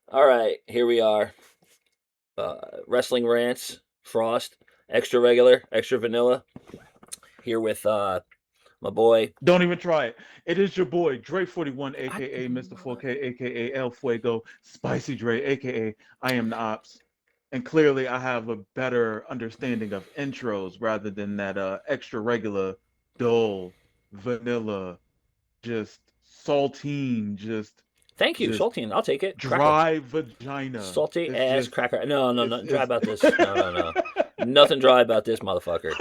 All right, here we are. Wrestling Rants, Frost, extra regular, extra vanilla. Here with my boy. Don't even try it. It is your boy Dre 41, I, aka Mr. 4K, aka El Fuego, Spicy Dre, aka I am the Ops. And clearly, I have a better understanding of intros rather than that extra regular, dull, vanilla, just saltine, Thank you, just Saltine. I'll take it. Cracker, dry vagina. salty It's ass just cracker. No, no, it's nothing dry it's. about this. No, no, no, nothing dry about this motherfucker.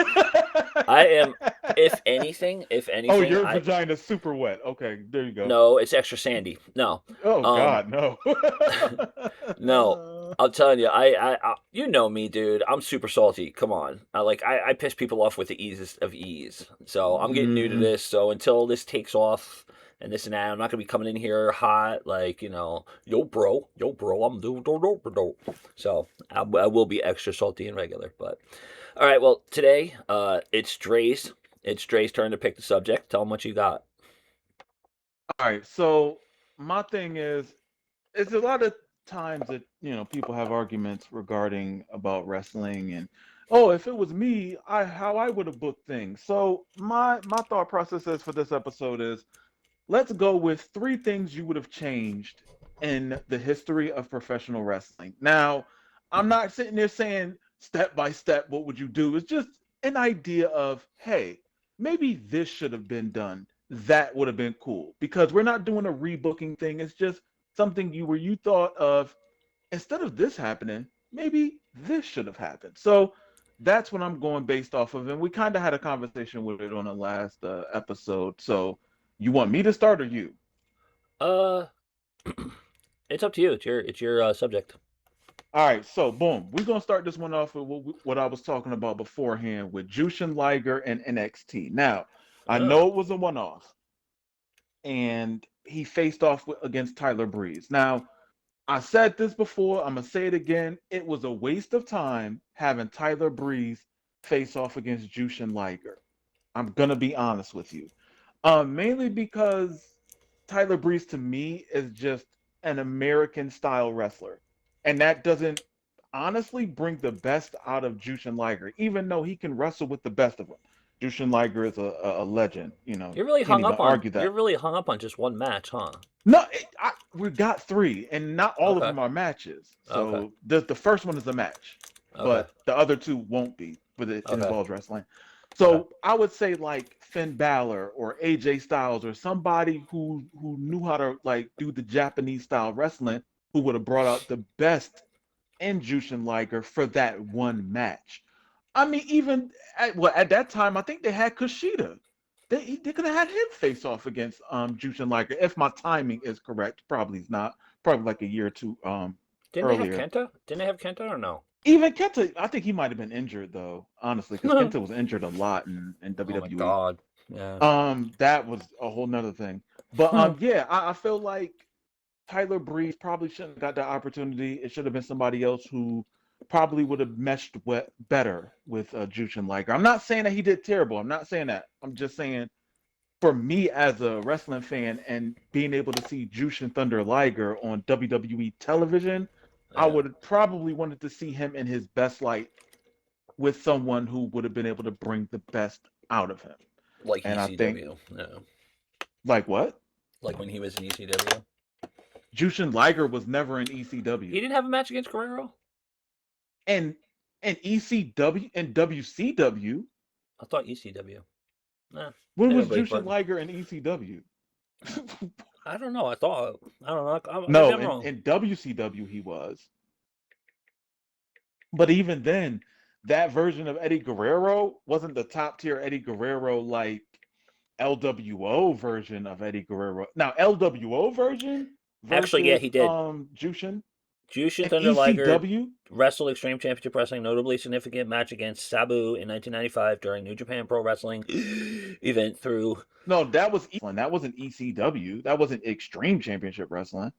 I am. If Oh, anything, your I vagina's super wet. Okay, there you go. no. It's extra sandy. No, Oh um, God, no. no. I'm telling you, you know me, dude. I'm super salty. Come on, I piss people off with the easiest of ease. So I'm getting new to Mm, this. So until this takes off and this and that, I'm not gonna be coming in here hot, like yo, bro, I'm do. So I will be extra salty and regular. But all right, well today, it's Dre's turn to pick the subject. Tell him what you got. all right, so my thing is, it's a lot of times that people have arguments regarding about wrestling and oh, if it was me, I how I would have booked things. So my thought process is for this episode is let's go with three things you would have changed in the history of professional wrestling. Now, I'm not sitting there saying step by step what would you do. It's just an idea of, hey, maybe this should have been done. That would have been cool because we're not doing a rebooking thing. It's just something you thought of instead of this happening, maybe this should have happened. So that's what I'm going based off of. And we kind of had a conversation with it on the last episode. So you want me to start or you? Uh, it's up to you. It's your subject. All right, so boom, we're gonna start this one off with what I was talking about beforehand with Jushin Liger and NXT. Now, I Oh, know it was a one-off, and he faced off against Tyler Breeze. Now, I said this before, I'm gonna say it again. It was a waste of time having Tyler Breeze face off against Jushin Liger. I'm gonna be honest with you. Mainly because Tyler Breeze to me is just an American style wrestler. And that doesn't honestly bring the best out of Jushin Liger, even though he can wrestle with the best of them. Jushin Liger is a legend, can't even argue you're that. really hung up on just one match, huh? No, we got three, and not all of Okay. them are matches. Okay. So the first one is a match, Okay. but the other two won't be, but it Okay. involves wrestling. Okay. So I would say like Finn Balor or AJ Styles or somebody who knew how to like do the Japanese style wrestling, who would have brought out the best in Jushin Liger for that one match. I mean, even at that time, I think they had Kushida. They could have had him face off against Jushin Liger if my timing is correct. Probably not. Probably like a year or two Didn't they have earlier. Kenta? Didn't they have Kenta or no? Even Kenta, I think he might have been injured though, honestly, because Oh Kenta was injured a lot in my WWE. god. Yeah. That was a whole nother thing. But yeah, I feel like Tyler Breeze probably shouldn't have got that opportunity. It should have been somebody else who probably would have meshed better with Jushin Liger. I'm not saying that he did terrible. I'm not saying that. I'm just saying for me as a wrestling fan and being able to see Jushin Thunder Liger on WWE television, I Yeah. would probably wanted to see him in his best light with someone who would have been able to bring the best out of him. Like And I think, ECW. Yeah. like what? Like when he was in ECW. Jushin Liger was never in He ECW. didn't have a match against Guerrero? And ECW and WCW. I thought ECW. Nah. When Maybe I'm was brain Jushin farting. Liger in ECW? I don't know. I don't know. Maybe No, I'm wrong. in WCW he was. But even then, that version of Eddie Guerrero wasn't the top tier Eddie Guerrero like LWO version of Eddie Guerrero. Now LWO version Actually, yeah, versus he did. Jushin Jushin and Thunder Liger ECW. wrestled Extreme Championship Wrestling, notably significant match against Sabu in 1995 during New Japan Pro Wrestling event through No, that was that wasn't ECW. That wasn't Extreme Championship Wrestling.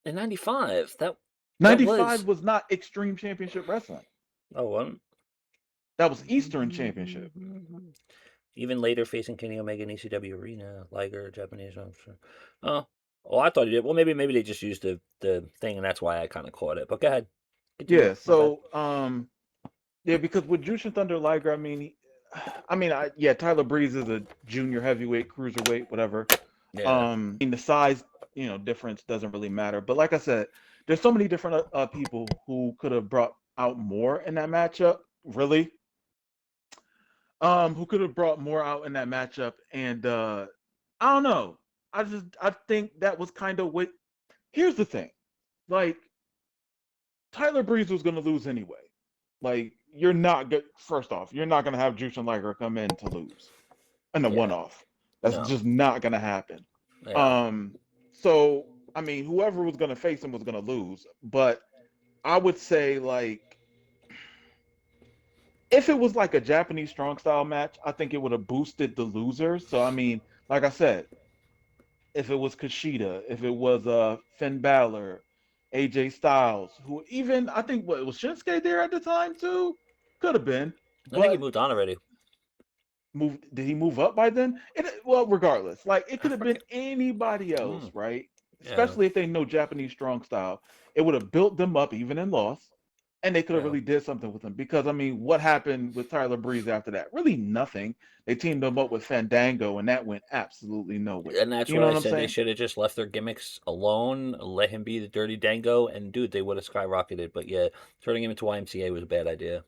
in 95. That 95 was was not Extreme Championship Wrestling. oh well. That was Eastern Championship. Even later facing Kenny Omega in ECW Arena, Liger, Japanese. Oh, Oh, I thought you did. Well, maybe they just used the thing, and that's why I kind of caught it. But go ahead, continue. Yeah. My bad. So yeah, because with Jushin Thunder Liger, I mean, yeah, Tyler Breeze is a junior heavyweight, cruiserweight, whatever. Yeah, I mean, the size, difference doesn't really matter. But like I said, there's so many different people who could have brought out more in that matchup. Really, who could have brought more out in that matchup? And I don't know. I think that was kind of what. Here's the thing, like Tyler Breeze was going to lose anyway. Like you're not good. First off, you're not going to have Jushin Liger come in to lose in a one yeah, off. That's no, just not going to happen. yeah. Um, so I mean, whoever was going to face him was going to lose. But I would say like if it was like a Japanese strong style match, I think it would have boosted the losers. So I mean, like I said, if it was Kushida, if it was Finn Balor, AJ Styles, who even I think what was Shinsuke there at the time too, could have been, I think he but moved on already. did he move up by then? Well, regardless, like it I could have been forget. anybody else, Mm, right? yeah, Especially if they know Japanese strong style, it would have built them up even in loss, and they could have yeah. really did something with them. Because I mean, what happened with Tyler Breeze after that? Really nothing. They teamed him up with Fandango, and that went absolutely nowhere. And that's You where know I what I'm said they saying? should have just left their gimmicks alone, let him be the Dirty Dango, and dude, they would have skyrocketed. But yeah, turning him into YMCA was a bad idea.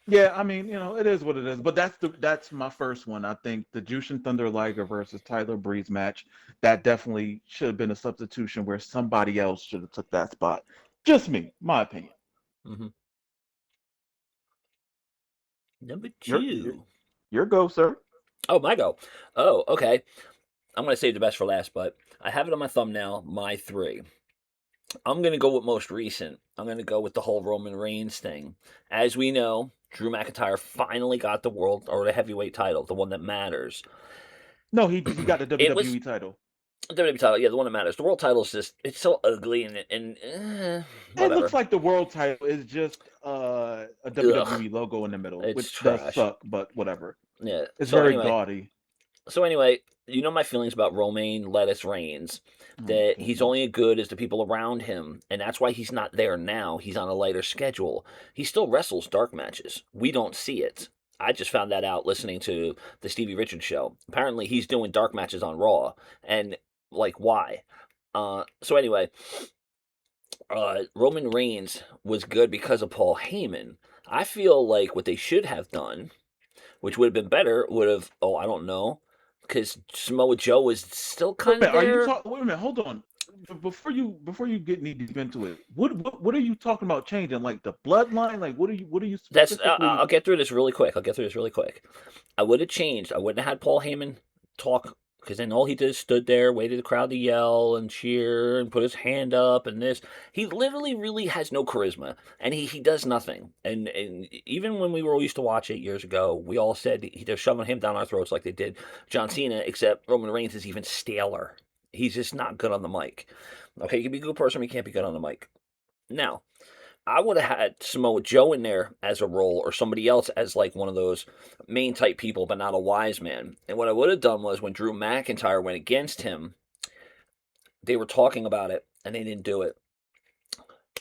Yeah, I mean, it is what it is. But that's my first one. I think the Jushin Thunder Liger versus Tyler Breeze match that definitely should have been a substitution where somebody else should have took that spot. Just me, my opinion. Hmm. Number Your your, two. your go, sir. Oh, my go. Oh, okay. I'm gonna save the best for last, but I have it on my thumbnail. My three. I'm gonna go with most recent. I'm gonna go with the whole Roman Reigns thing. As we know, Drew McIntyre finally got the world or the heavyweight title, the one that matters. No, he got the It was WWE title. the WWE title, yeah, the one that matters. The world title is just it's so ugly and It looks whatever. like the world title is just a Ugh, WWE logo in the middle, it's which does trash. suck, but whatever. Yeah. It's very gaudy. So anyway, you know my feelings about Romaine Lettuce Reigns. Oh That he's goodness. only as good as the people around him, and that's why he's not there now. He's on a lighter schedule. He still wrestles dark matches. We don't see it. I just found that out listening to the Stevie Richards show. Apparently, he's doing dark matches on Raw, and like why? So anyway, Roman Reigns was good because of Paul Heyman. I feel like what they should have done, which would have been better, would have, oh, I don't know, because Samoa Joe was still Wait kind a of minute, are you there. talking? Wait a minute, hold on. Before you get knee deep into it, what are you talking about changing? Like the bloodline? Like what are you I'll specifically? get through this really quick. I'll get through this really quick. I would have changed. I wouldn't have had Paul Heyman talk because then all he did is stood there, waited the crowd to yell and cheer and put his hand up and this. He literally really has no charisma and he does nothing. And even when we were used to watch it years ago, we all said they're shoving him down our throats like they did John Cena, except Roman Reigns is even staler. He's just not good on the mic. Okay, you can be a good person, but you can't be good on the mic. Now, I would have had Samoa Joe in there as a role or somebody else as like one of those main type people, but not a wise man. And what I would have done was when Drew McIntyre went against him, they were talking about it and they didn't do it.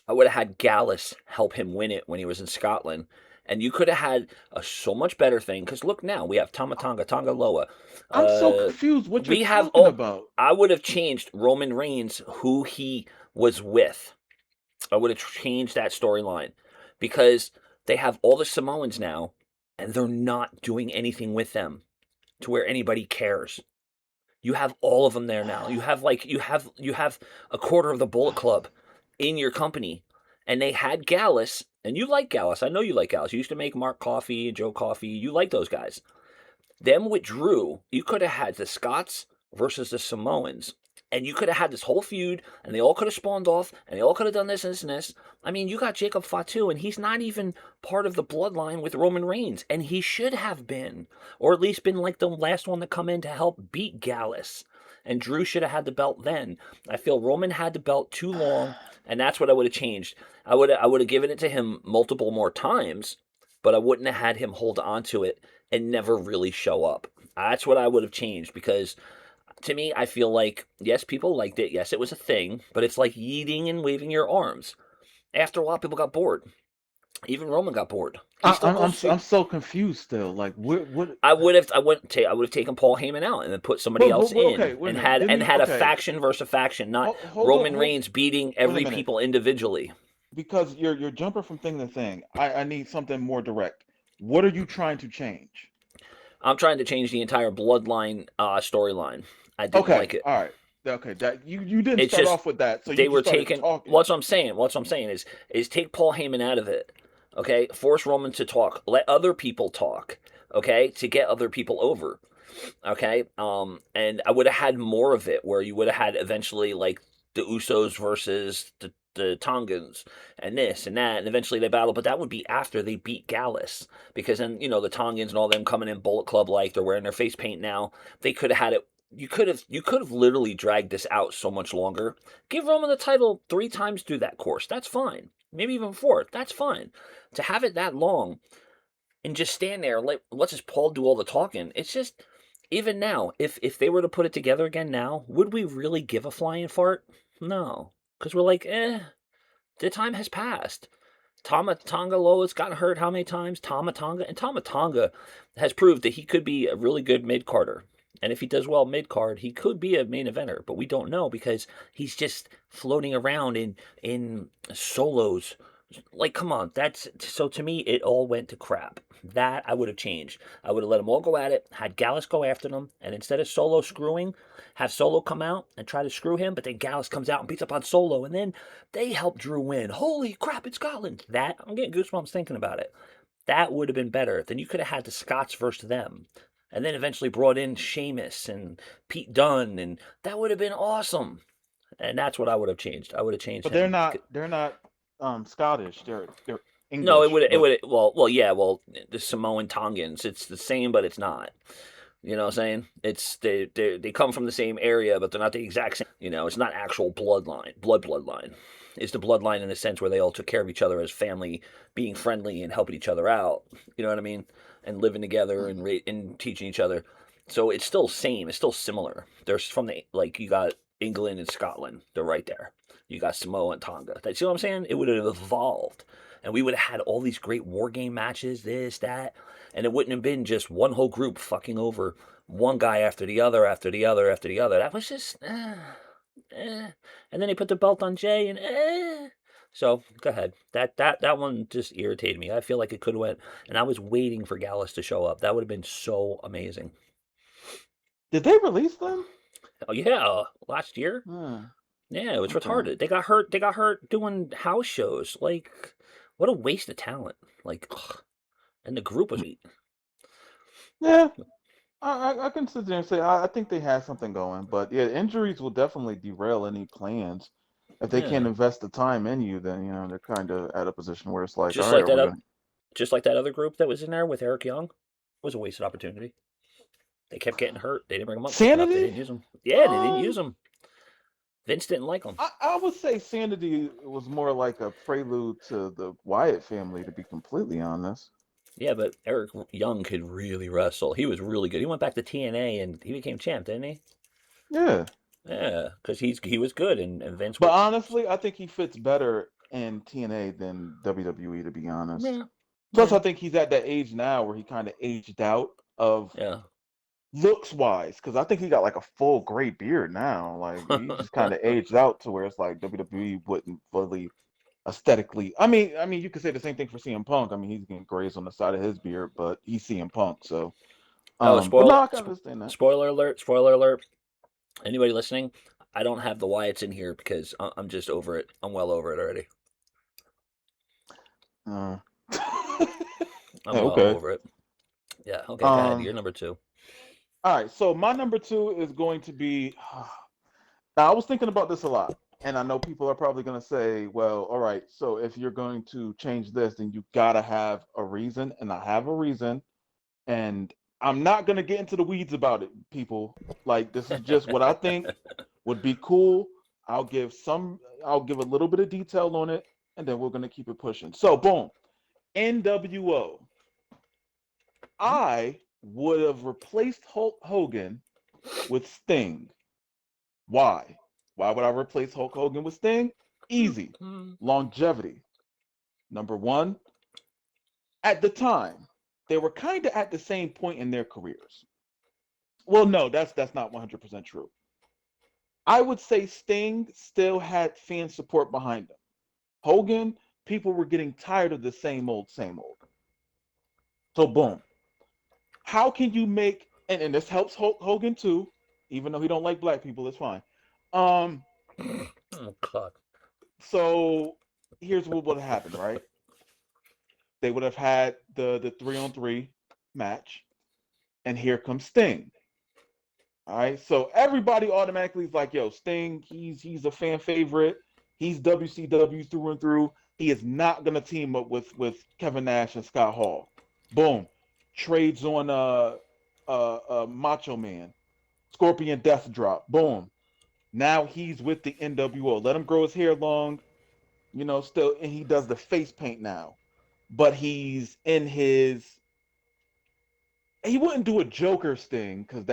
I would have had Gallus help him win it when he was in Scotland. And you could have had a so much better thing because look now we have Tamatanga Tonga Loa. I'm so Uh, confused what you're we have talking all. about. I would have changed Roman Reigns who he was with. I would have changed that storyline because they have all the Samoans now and they're not doing anything with them to where anybody cares. You have all of them there now. You have like you have a quarter of the Bullet Club in your company, and they had Gallus, and you like Gallus. I know you like Gallus. You used to make Mark Coffee and Joe Coffee. You like those guys. Them with Drew, you could have had the Scots versus the Samoans. And you could have had this whole feud, and they all could have spawned off, and they all could have done this and this and this. I mean, you got Jacob Fatu, and he's not even part of the bloodline with Roman Reigns, and he should have been, or at least been like the last one to come in to help beat Gallus. And Drew should have had the belt then. I feel Roman had the belt too long, and that's what I would have changed. I would have given it to him multiple more times, but I wouldn't have had him hold on to it and never really show up. That's what I would have changed because To me, I feel like yes, people liked it. Yes, it was a thing, but it's like yeeting and waving your arms. After a while, people got bored. Even Roman got bored. He I, still I'm I'm goes s- to. I'm so confused still. Like what? I would have taken Paul Heyman out and then put somebody But else okay, in wait a minute. Didn't and he? had a Okay, faction versus a faction, not hold on, Roman Reigns beating wait a every minute. people individually. Because you're jumping from thing to thing. I need something more direct. What are you trying to change? I'm trying to change the entire bloodline storyline. I didn't Okay, like it. all right. Okay, that you didn't It's start just off with that, so you they just were started taking. talking. What's I'm saying. What's I'm saying is take Paul Heyman out of it. Okay, force Roman to talk. Let other people talk. Okay, to get other people over. Okay, and I would have had more of it where you would have had eventually like the Usos versus the Tongans and this and that, and eventually they battle. But that would be after they beat Gallus, because then the Tongans and all them coming in Bullet Club like they're wearing their face paint now. They could have had it. You could have literally dragged this out so much longer. Give Roman the title 3 times through that course. That's fine. Maybe even 4. That's fine. To have it that long and just stand there, let just Paul do all the talking. It's just even now, if they were to put it together again now, would we really give a flying fart? No, because we're like, the time has passed. Tama Tonga Lola's gotten hurt how many times? Tama Tonga has proved that he could be a really good mid carder. And if he does well mid card, he could be a main eventer, but we don't know because he's just floating around in solos. Like, come on, that's so to me, it all went to crap. That I would have changed. I would have let them all go at it, had Gallus go after them, and instead of Solo screwing, have Solo come out and try to screw him, but then Gallus comes out and beats up on Solo, and then they help Drew win. Holy crap, it's Scotland. That, I'm getting goosebumps thinking about it. That would have been better. Then you could have had the Scots versus them. And then eventually brought in Sheamus and Pete Dunne, and that would have been awesome. And that's what I would have changed. I would have changed But they're him. not they're not Scottish. They're No, English. it But would, yeah, the Samoan Tongans, it's the same, but it's not. You know what I'm saying? It's they come from the same area, but they're not the exact same. It's not actual bloodline. It's the bloodline in the sense where they all took care of each other as family, being friendly and helping each other out. You know what I mean? And living together and and teaching each other. So it's still same. It's still similar. There's from the like you got England and Scotland. They're right there. You got Samoa and Tonga. See what I'm saying? It would have evolved, and we would have had all these great war game matches. This, that, and it wouldn't have been just one whole group fucking over one guy after the other, after the other, after the other. That was just, eh. And then they put the belt on Jay, and So go ahead. That one just irritated me. I feel like it could have went, and I was waiting for Gallus to show up. That would have been so amazing. did they release them? Oh yeah, last year. Hmm. Yeah, it was Okay. retarded. They got hurt. They got hurt doing house shows. Like, what a waste of talent. Like, ugh. And the group was weak. Yeah, I can sit there and say I think they had something going, but yeah, injuries will definitely derail any plans. If they can't Yeah, invest the time in you, then they're kind of at a position where it's like, all just right, like are we that. gonna? Just like that other group that was in there with Eric Young. It was a wasted opportunity. They kept getting hurt. They didn't bring them up quick enough. They Sanity? didn't use them. Yeah, they didn't use Um, them. Vince didn't like them. I would say Sanity was more like a prelude to the Wyatt family, to be completely honest. Yeah, but Eric Young could really wrestle. He was really good. He went back to TNA and he became champ, didn't he? Yeah, Yeah, because he was good and Vince but was. honestly, I think he fits better in TNA than WWE, to be honest. Yeah, Plus, I yeah, think he's at that age now where he kind of aged out of yeah. looks wise, because I think he got like a full gray beard now. Like he just kind of aged out to where it's like WWE wouldn't fully aesthetically. I mean, you could say the same thing for CM Punk. I mean, he's getting grays on the side of his beard, but he's CM Punk, so. Oh, But no, I can understand that. spoiler alert! Spoiler alert! Anybody listening? I don't have the Wyatts in here because I'm just over it. I'm well over it already. Uh, I'm well okay. over it. Yeah. Okay. Go ahead. Um. You're number two. All right. So my number two is going to be. Now I was thinking about this a lot, and I know people are probably going to say, "Well, all right. So if you're going to change this, then you gotta have a reason." And I have a reason, and I'm not going to get into the weeds about it, people. Like this is just what I think would be cool. I'll give some. I'll give a little bit of detail on it, and then we're going to keep it pushing. So boom. NWO. I would have replaced Hulk Hogan with Sting. Why? Why would I replace Hulk Hogan with Sting? Easy. Longevity. Number one, at the time, they were kind of at the same point in their careers. Well, no, that's not 100% true. I would say Sting still had fan support behind him. Hogan, people were getting tired of the same old, same old. So boom. How can you make and this helps Hulk Hogan too, even though he don't like black people, it's fine. Um, Oh God. so here's what would have happened, right? They would have had the 3-on-3 match, and here comes Sting. All right, so everybody automatically is like, "Yo, Sting, he's a fan favorite. He's WCW through and through. He is not gonna team up with Kevin Nash and Scott Hall." Boom, trades on Macho Man, Scorpion Death Drop. Boom, now he's with the NWO. Let him grow his hair long, still, and he does the face paint now, but he's in his he wouldn't do a Joker Sting because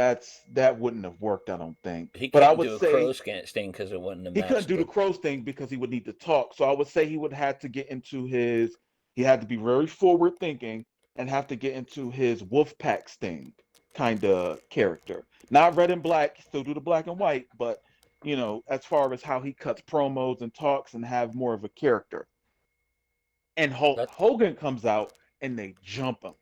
that wouldn't have worked, I don't think. He But I couldn't would do a crow say sting because it wouldn't have he couldn't matched do the the. crow Sting because he would need to talk. So I would say he would have to get into his. He had to be very forward thinking and have to get into his Wolfpack Sting kind of character. Not red and black, still do the black and white, but as far as how he cuts promos and talks and have more of a character. And Hulk That Hogan comes out and they jump him.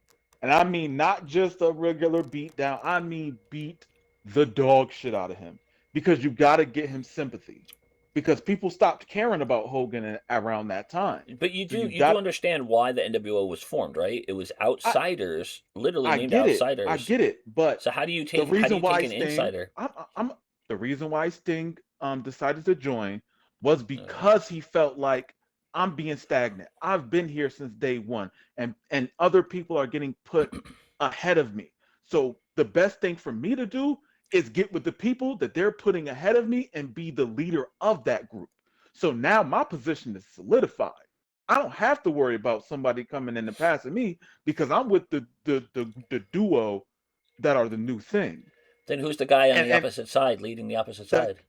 And I mean not just a regular beat down, I mean beat the dog shit out of him because you got to get him sympathy because people stopped caring about Hogan around that time. But you So do you you do got understand why the NWO was formed, right? It was I outsiders, literally I named get it. I outsiders. get it. But So how do reason you take why an Sting insider? I'm the reason why Sting decided to join was Uh, because he felt like I'm being stagnant. I've been here since day one, and other people are getting put ahead of me. So the best thing for me to do is get with the people that they're putting ahead of me and be the leader of that group. So now my position is solidified. I don't have to worry about somebody coming in and passing me because I'm with the duo that are the new thing. then who's the guy on And the opposite side leading the opposite that side?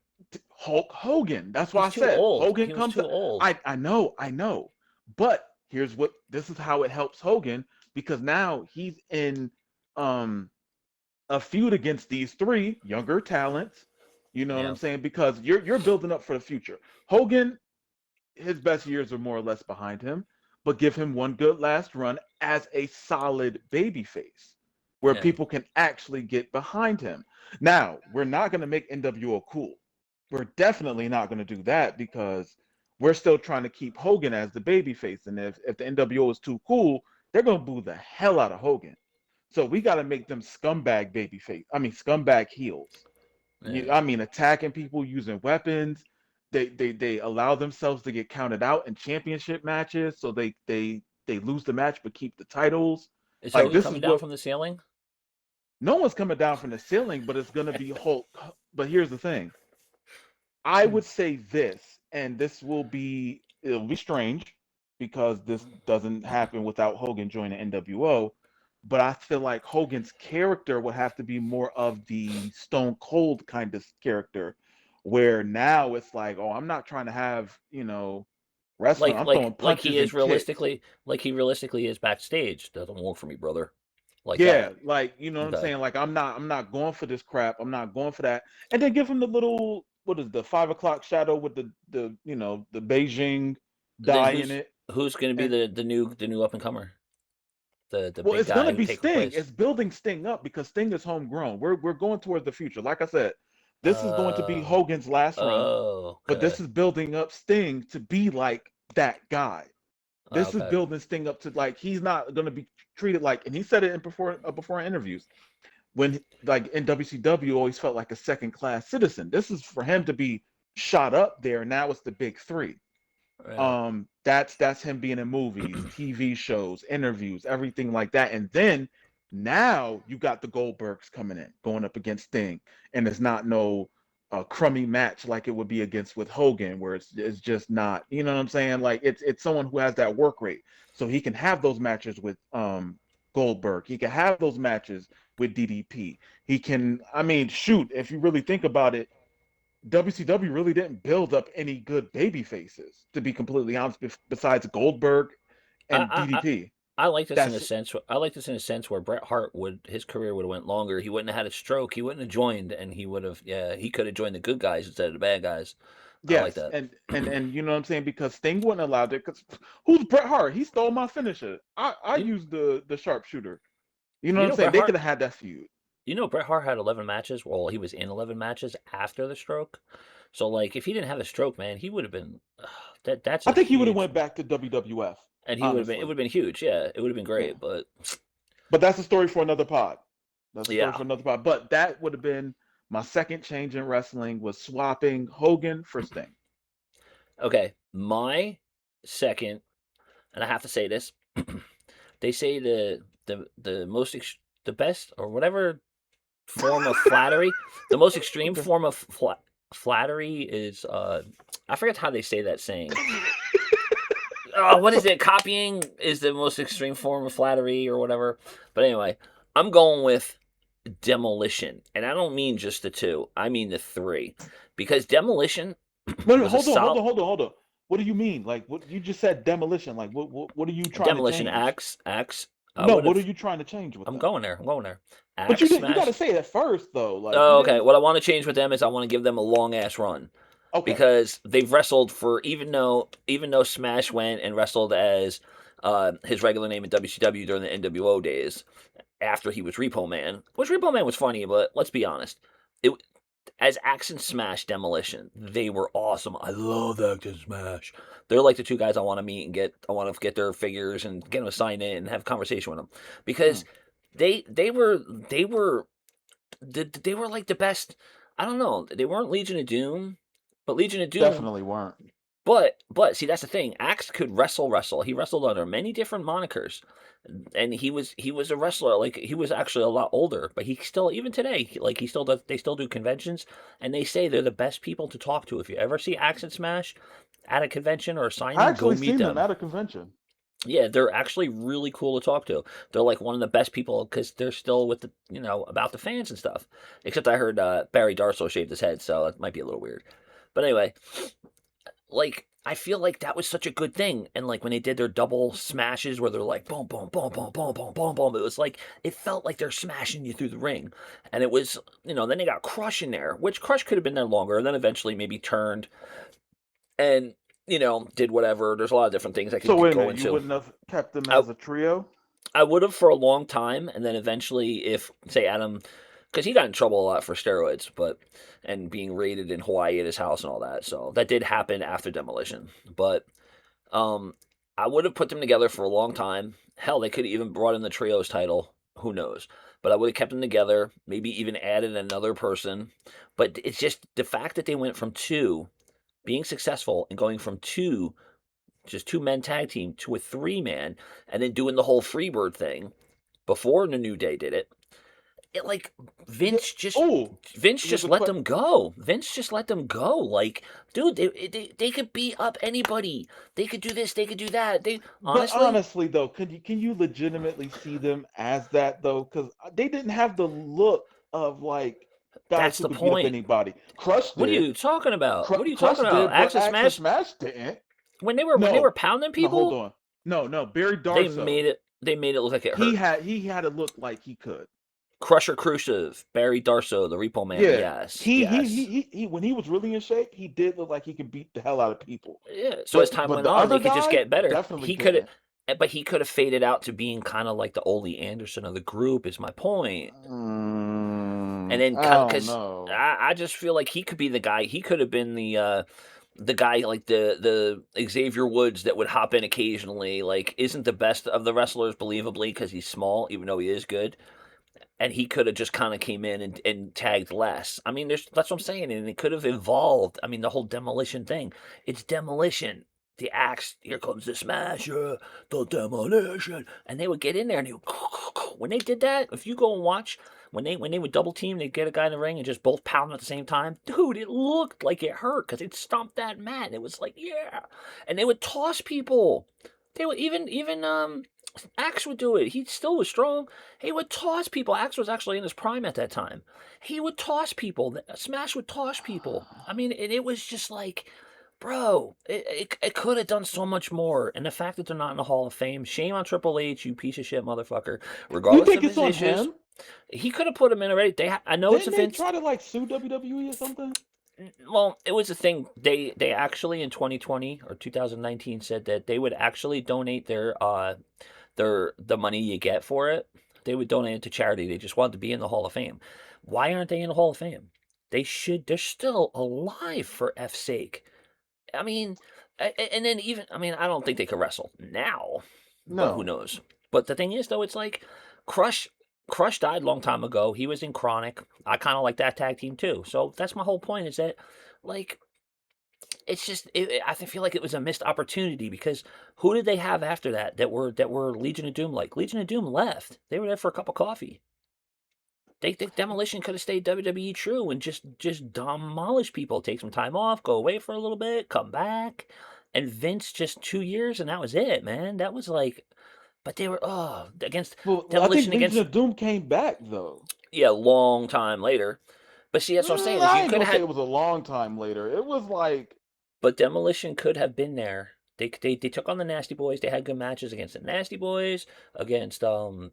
Hulk Hogan. That's why He's I too said old. Hogan He was comes. too old. I know. But here's what this is how it helps Hogan because now he's in um a feud against these three younger talents. You know what I'm Yeah. saying? Because you're building up for the future. Hogan, his best years are more or less behind him, but give him one good last run as a solid babyface where Yeah. people can actually get behind him. Now, we're not going to make NWO cool. We're definitely not going to do that because we're still trying to keep Hogan as the babyface. And if the NWO is too cool, they're going to boo the hell out of Hogan. So we got to make them scumbag babyface. I mean, scumbag heels. Yeah. I mean, attacking people using weapons. They allow themselves to get counted out in championship matches, so they lose the match but keep the titles. Is Like Hogan this is coming down what from the ceiling? no one's coming down from the ceiling, but it's gonna be Hulk. But here's the thing: I Hmm. would say this, and it'll be strange because this doesn't happen without Hogan joining NWO. But I feel like Hogan's character would have to be more of the Stone Cold kind of character, where now it's like, oh, I'm not trying to have, wrestling. I'm throwing Like he punches is and kicks. realistically like he realistically is backstage. Doesn't work for me, brother. Like Yeah, that. like you know what I'm Okay. saying? Like I'm not going for this crap. I'm not going for that. And then give him the little what is the 5 o'clock shadow with the Beijing Then dye in it. who's going to be And the new up and comer? The well, big it's guy gonna who be take Sting. place. It's building Sting up because Sting is homegrown. We're going towards the future. Like I said, this is going to be Uh Hogan's last run, oh, but okay. this is building up Sting to be like that guy. Oh, This is okay. building Sting up to like he's not gonna be treated like, and he said it in before interviews when like in WCW always felt like a second class citizen. This is for him to be shot up there. Now it's the big three. Yeah. That's him being in movies, TV shows, interviews, everything like that. And then now you got the Goldbergs coming in, going up against Sting, and it's not no crummy match like it would be against with Hogan, where it's just not. You know what I'm saying? Like it's someone who has that work rate, so he can have those matches with Goldberg. He can have those matches with DDP. He can, I mean, shoot, if you really think about it, WCW really didn't build up any good baby faces, to be completely honest, besides Goldberg and I, I, DDP. I like this in a That's sense. I like this in a sense where Bret Hart would his career would have went longer. He wouldn't have had a stroke. He wouldn't have joined, and he would have. Yeah, he could have joined the good guys instead of the bad guys. I like yes, that. and you know what I'm saying, because Sting wouldn't allow it. Because who's Bret Hart? He stole my finisher. I You used the sharpshooter. You know what you I'm know saying? Bret They could Hart. have had that feud. Bret Hart had 11 matches. Well, he was in 11 matches after the stroke. So like, if he didn't have a stroke, man, he would have been. That's I a think he would have huge. went back to WWF, And he would have been. It would honestly. have been huge. Yeah, it would have been Yeah, great. But but that's a story for another pod. That's a story yeah. for another pod. But that would have been my second change in wrestling, was swapping Hogan for Sting. Okay, my second, and I have to say this. They say the most the best or whatever form of flattery, the most extreme Okay. form of flattery is I forget how they say that saying. What is it? Copying is the most extreme form of flattery or whatever. But anyway, I'm going with demolition, and I don't mean just the two. I mean the three, because demolition Wait, wait, was a hold on, hold solid on, hold on, hold on. What do you mean? Like, what you just said, demolition? Like, what are you trying to demolition change? axe. I No, would what are have. you trying to change with I'm them? going there. I'm going there. But you Axe did. You got to smash. say it first, though. Like, you Oh, okay. didn't. What I want to change with them is I want to give them a long ass run Okay. because they've wrestled for even though Smash went and wrestled as his regular name in WCW during the NWO days after he was Repo Man, which Repo Man was funny, but let's be honest, it as Axe and Smash Demolition, they were awesome. I love Axe and Smash. They're like the two guys I want to meet and get. I want to get their figures and get them to sign in and have a conversation with them because Mm, they were they were like the best. I don't know. They weren't Legion of Doom, but Legion of Doom. definitely weren't. But see, that's the thing. Axe could wrestle. He wrestled under many different monikers, and he was a wrestler. Like he was actually a lot older, but he still even today like he still does. They still do conventions, and they say they're the best people to talk to. If you ever see Axe and Smash at a convention or a I signing, go actually meet seen them them. at a convention. Yeah, they're actually really cool to talk to. They're like one of the best people because they're still with the about the fans and stuff. Except I heard Barry Darsow shaved his head, so that might be a little weird. But anyway, like I feel like that was such a good thing. And like when they did their double smashes where they're like boom, boom, boom, boom, boom, boom, boom, boom, it was like it felt like they're smashing you through the ring. And it was then they got Crush in there, which Crush could have been there longer, and then eventually maybe turned and did whatever. There's a lot of different things I So could wait a go minute, you into. wouldn't have kept them I as a trio? I would have for a long time, and then eventually, if say Adam, because he got in trouble a lot for steroids, but and being raided in Hawaii at his house and all that, so that did happen after demolition. But um, I would have put them together for a long time. Hell, they could have even brought in the trios title. Who knows? But I would have kept them together. Maybe even added another person. But it's just the fact that they went from two being successful and going from just two men tag team to a three man, and then doing the whole Freebird thing before the New Day did it. It like Yeah. Vince just Oh, Vince here's just a let question. them go. Vince just let them go. Like, dude, they could beat up anybody. They could do this. They could do that. They But honestly, honestly, though, can you legitimately see them as that though? Because they didn't have the look of like guys that's who the could beat up point. anybody. Crush What are did. you talking about? What are you Crush talking about? did, but Access Axe and Smash Smash didn't. when they were No, pounding no, hold people, on. No, no. Barry they Darso. made it. They made it look like it He hurt. had to look like he could. Crusher Crucive, Barry Darso, the Repo Man. Yeah. Yes, He yes. he he when he was really in shape, he did look like he could beat the hell out of people. Yeah. So as But time but went the on, other they could just guys get better. definitely didn't. But he could have faded out to being kind of like the Ole Anderson of the group. Is my point. And then I don't because know. I just feel like he could be the guy. He could have been the guy like the Xavier Woods that would hop in occasionally. Like isn't the best of the wrestlers believably because he's small, even though he is good. And he could have just kind of came in and tagged less. I mean, that's what I'm saying, and it could have evolved. I mean, the whole demolition thing. It's demolition. The axe. Here comes the smasher. The demolition. And they would get in there, and when they did that, if you go and watch when they would double team, they'd get a guy in the ring and just both pound at the same time. Dude, it looked like it hurt because it stomped that mat. And it was like yeah, and they would toss people. They would even Axe would do it. He still was strong. He would toss people. Axe was actually in his prime at that time. He would toss people. Smash would toss people. I mean, it was just like, bro, it could have done so much more. And the fact that they're not in the Hall of Fame, shame on Triple H, you piece of shit motherfucker. You Regardless think of it's his on issues, him? he could have put him in already. I know it's a Didn't they Vince. try to like sue WWE or something? Well, it was a thing. They actually in 2020 or 2019 said that they would actually donate their the money you get for it. They would donate it to charity. They just wanted to be in the Hall of Fame. Why aren't they in the Hall of Fame? They should. They're still alive for F's sake. I mean, and then even I mean, I don't think they could wrestle now, but who No. knows? But the thing is, though, it's like Crush. Crush died a long time ago. He was in Chronic. I kind of like that tag team too. So that's my whole point. Is that like it's just I feel like it was a missed opportunity because who did they have after that that were Legion of Doom like? Legion of Doom left. They were there for a cup of coffee. They think Demolition could have stayed WWE true and just demolish people, take some time off, go away for a little bit, come back, and Vince just 2 years and that was it, man. That was like, but they were against Well, I think Demolition Legion against of Doom came back though. yeah, long time later. But see, that's what I'm saying is I you ain't could gonna have say had, it was a long time later. It was like but Demolition could have been there. They took on the Nasty Boys. They had good matches against the Nasty Boys, against oh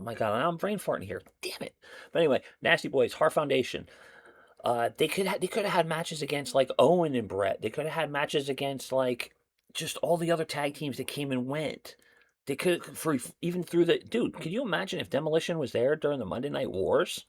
my god, I'm brain farting here. Damn it. But anyway, Nasty Boys, Heart Foundation. They could have had matches against like Owen and Brett. They could have had matches against like just all the other tag teams that came and went. They could for even through the dude. Could you imagine if Demolition was there during the Monday Night Wars?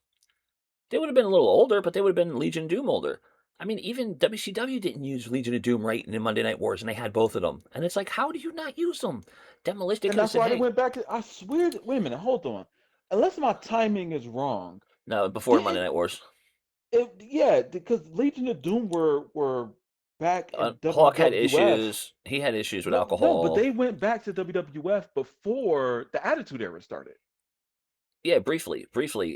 They would have been a little older, but they would have been Legion of Doom older. I mean, even WCW didn't use Legion of Doom right in the Monday Night Wars, and they had both of them. And it's like, how do you not use them? Demolition, they and could have that's said, why they hey, went back to I swear that, wait a minute, hold on. Unless my timing is wrong. no, before Monday Didn't Night Wars. it yeah, because Legion of Doom were back in Hawk had WWF. issues. He had issues with No, but alcohol. they went back to WWF before the Attitude Era started. Yeah, briefly.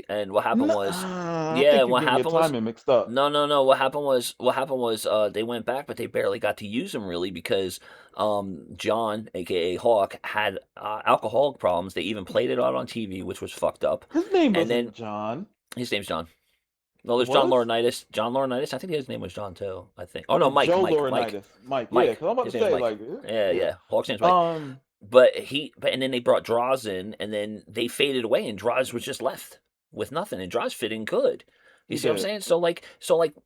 And what happened No, was, I yeah, think and you're what getting your happened was, timing mixed up. no. What happened was, they went back, but they barely got to use them really because, John, aka Hawk, had alcoholic problems. They even played it out on TV, which was fucked up. His name And then wasn't John. his name's John. No, It there's John was? Laurinaitis. John Laurinaitis. I think his name was John too. I think. Oh no, Mike. Joe Mike. Mike. Laurinaitis. Mike, yeah, Mike. because I'm about His to name's say, Mike. like, Yeah, yeah. yeah. Hawk's name's Mike. Um, But and then they brought Draws in, and then they faded away, and Draws was just left with nothing, and Draws fit in good. You he see what I'm did. saying? So like,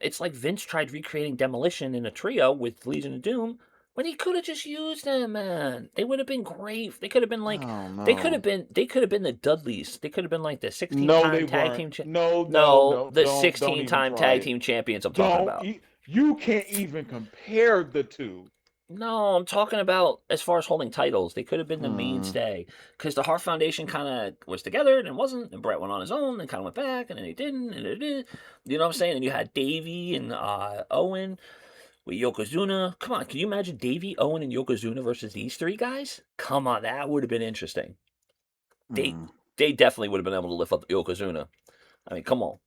it's like Vince tried recreating Demolition in a trio with Legion of Doom, when he could have just used them, man. They would have been great. They could have been like, Oh no. they could have been the Dudleys. They could have been like the 16 No, they time tag weren't. team. No, no, No, no. the Don't 16 even time try tag it. team champions. I'm talking Don't. about. You can't even compare the two. No, I'm talking about as far as holding titles. They could have been the Hmm. mainstay because the Hart Foundation kind of was together and wasn't, and Brett went on his own and kind of went back, and then he didn't, and it did. You know what I'm saying? And you had Davey and Owen with Yokozuna. Come on, can you imagine Davey, Owen, and Yokozuna versus these three guys? Come on, that would have been interesting. They Hmm. they definitely would have been able to lift up Yokozuna. I mean, come on.